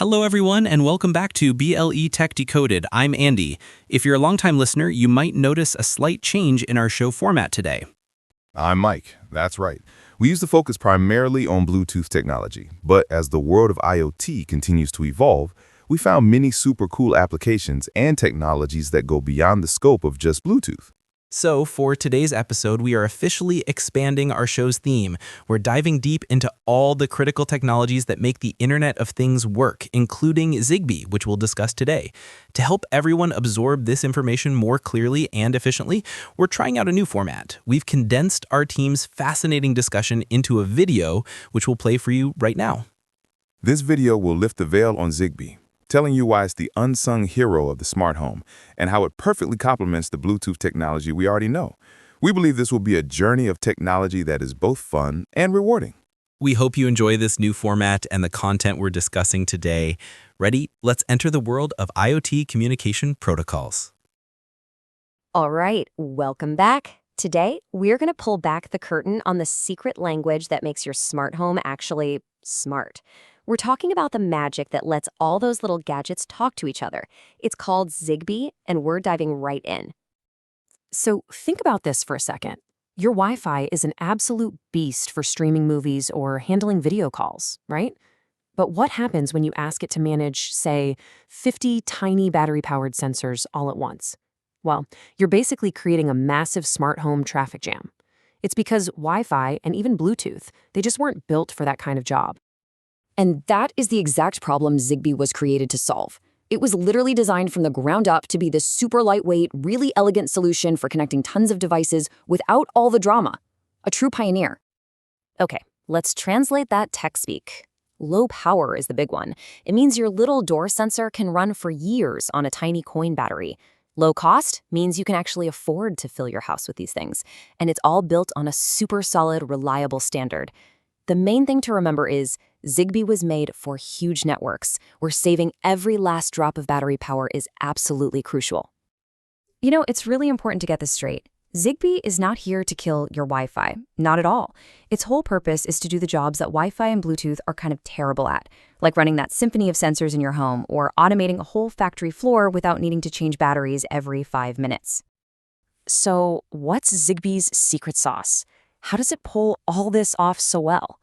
Hello, everyone, and welcome back to BLE Tech Decoded. I'm Andy. If you're a longtime listener, you might notice a slight change in our show format today. I'm Mike. That's right. We used to focus primarily on Bluetooth technology, but as the world of IoT continues to evolve, we found many super cool applications and technologies that go beyond the scope of just Bluetooth. So, for today's episode, we are officially expanding our show's theme. We're diving deep into all the critical technologies that make the Internet of Things work, including Zigbee, which we'll discuss today. To help everyone absorb this information more clearly and efficiently, we're trying out a new format. We've condensed our team's fascinating discussion into a video, which we'll play for you right now. This video will lift the veil on Zigbee, telling you why it's the unsung hero of the smart home and how it perfectly complements the Bluetooth technology we already know. We believe this will be a journey of technology that is both fun and rewarding. We hope you enjoy this new format and the content we're discussing today. Ready? Let's enter the world of IoT communication protocols. All right, welcome back. Today, we're going to pull back the curtain on the secret language that makes your smart home actually smart. We're talking about the magic that lets all those little gadgets talk to each other. It's called Zigbee, and we're diving right in. So think about this for a second. Your Wi-Fi is an absolute beast for streaming movies or handling video calls, right? But what happens when you ask it to manage, say, 50 tiny battery-powered sensors all at once? Well, you're basically creating a massive smart home traffic jam. It's because Wi-Fi and even Bluetooth, they just weren't built for that kind of job. And that is the exact problem Zigbee was created to solve. It was literally designed from the ground up to be this super lightweight, really elegant solution for connecting tons of devices without all the drama. A true pioneer. Okay, let's translate that tech speak. Low power is the big one. It means your little door sensor can run for years on a tiny coin battery. Low cost means you can actually afford to fill your house with these things. And it's all built on a super solid, reliable standard. The main thing to remember is Zigbee was made for huge networks, where saving every last drop of battery power is absolutely crucial. You know, it's really important to get this straight. Zigbee is not here to kill your Wi-Fi. Not at all. Its whole purpose is to do the jobs that Wi-Fi and Bluetooth are kind of terrible at, like running that symphony of sensors in your home or automating a whole factory floor without needing to change batteries every 5 minutes. So what's Zigbee's secret sauce? How does it pull all this off so well?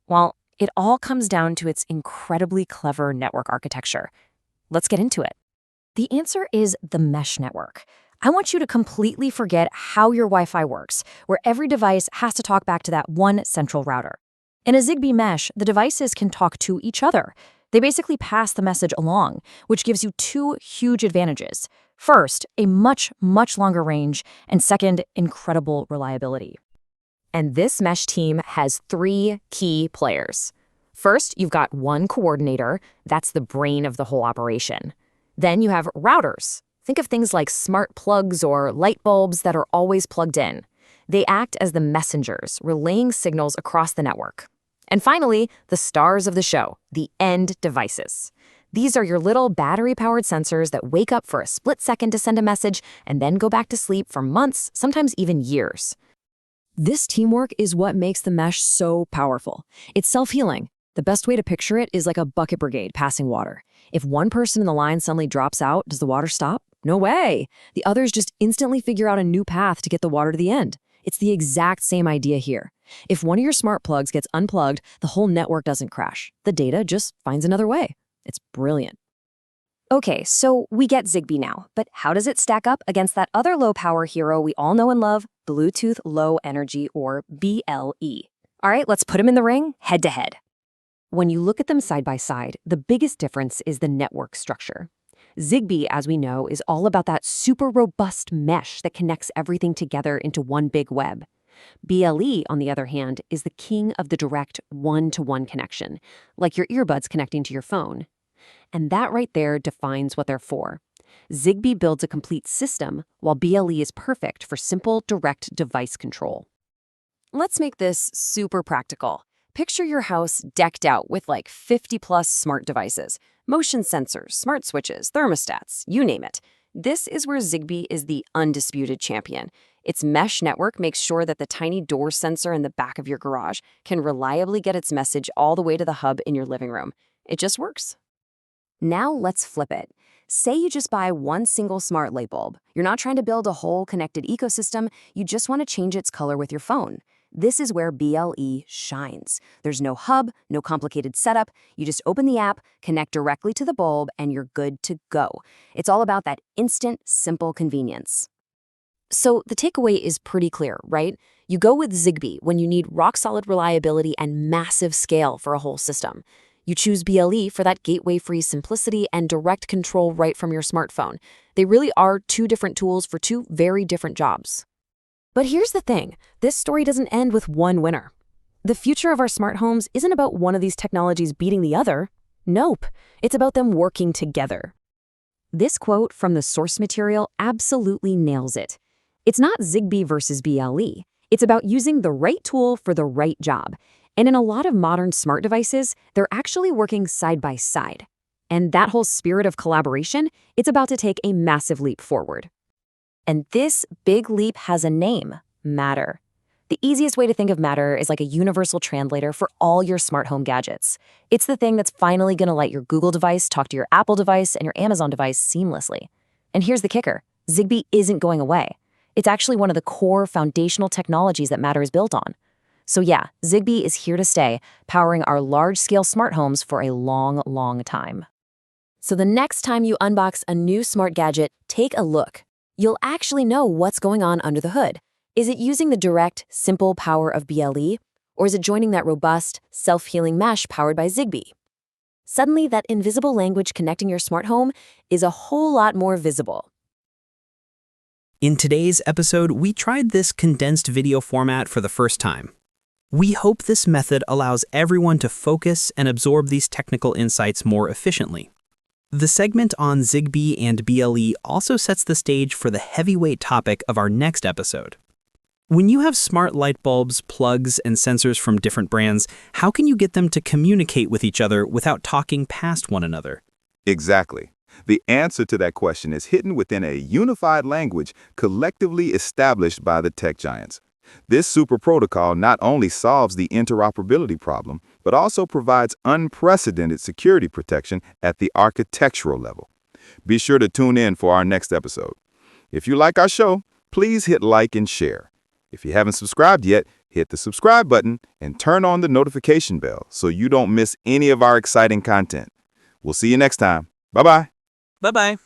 Well, it all comes down to its incredibly clever network architecture. Let's get into it. The answer is the mesh network. I want you to completely forget how your Wi-Fi works, where every device has to talk back to that one central router. In a Zigbee mesh, the devices can talk to each other. They basically pass the message along, which gives you two huge advantages. First, a much, much longer range, and second, incredible reliability. And this mesh team has 3 key players. First, you've got one coordinator. That's the brain of the whole operation. Then you have routers. Think of things like smart plugs or light bulbs that are always plugged in. They act as the messengers, relaying signals across the network. And finally, the stars of the show, the end devices. These are your little battery-powered sensors that wake up for a split second to send a message and then go back to sleep for months, sometimes even years. This teamwork is what makes the mesh so powerful. It's self-healing. The best way to picture it is like a bucket brigade passing water. If one person in the line suddenly drops out, does the water stop? No way! The others just instantly figure out a new path to get the water to the end. It's the exact same idea here. If one of your smart plugs gets unplugged, the whole network doesn't crash. The data just finds another way. It's brilliant. Okay, so we get Zigbee now, but how does it stack up against that other low-power hero we all know and love, Bluetooth Low Energy, or BLE? All right, let's put them in the ring, head-to-head. When you look at them side by side, the biggest difference is the network structure. Zigbee, as we know, is all about that super robust mesh that connects everything together into one big web. BLE, on the other hand, is the king of the direct one-to-one connection, like your earbuds connecting to your phone. And that right there defines what they're for. Zigbee builds a complete system, while BLE is perfect for simple, direct device control. Let's make this super practical. Picture your house decked out with like 50-plus smart devices. Motion sensors, smart switches, thermostats, you name it. This is where Zigbee is the undisputed champion. Its mesh network makes sure that the tiny door sensor in the back of your garage can reliably get its message all the way to the hub in your living room. It just works. Now let's flip it. Say you just buy one single smart light bulb. You're not trying to build a whole connected ecosystem, you just want to change its color with your phone. This is where BLE shines. There's no hub, no complicated setup. You just open the app, connect directly to the bulb, and you're good to go. It's all about that instant, simple convenience. So the takeaway is pretty clear, right? You go with Zigbee when you need rock-solid reliability and massive scale for a whole system. You choose BLE for that gateway-free simplicity and direct control right from your smartphone. They really are two different tools for two very different jobs. But here's the thing, this story doesn't end with one winner. The future of our smart homes isn't about one of these technologies beating the other. Nope, it's about them working together. This quote from the source material absolutely nails it. It's not Zigbee versus BLE. It's about using the right tool for the right job. And in a lot of modern smart devices, they're actually working side by side. And that whole spirit of collaboration, it's about to take a massive leap forward. And this big leap has a name, Matter. The easiest way to think of Matter is like a universal translator for all your smart home gadgets. It's the thing that's finally going to let your Google device talk to your Apple device and your Amazon device seamlessly. And here's the kicker, Zigbee isn't going away. It's actually one of the core foundational technologies that Matter is built on. So yeah, Zigbee is here to stay, powering our large-scale smart homes for a long, long time. So the next time you unbox a new smart gadget, take a look. You'll actually know what's going on under the hood. Is it using the direct, simple power of BLE? Or is it joining that robust, self-healing mesh powered by Zigbee? Suddenly, that invisible language connecting your smart home is a whole lot more visible. In today's episode, we tried this condensed video format for the first time. We hope this method allows everyone to focus and absorb these technical insights more efficiently. The segment on Zigbee and BLE also sets the stage for the heavyweight topic of our next episode. When you have smart light bulbs, plugs, and sensors from different brands, how can you get them to communicate with each other without talking past one another? Exactly. The answer to that question is hidden within a unified language collectively established by the tech giants. This super protocol not only solves the interoperability problem, but also provides unprecedented security protection at the architectural level. Be sure to tune in for our next episode. If you like our show, please hit like and share. If you haven't subscribed yet, hit the subscribe button and turn on the notification bell so you don't miss any of our exciting content. We'll see you next time. Bye-bye. Bye-bye.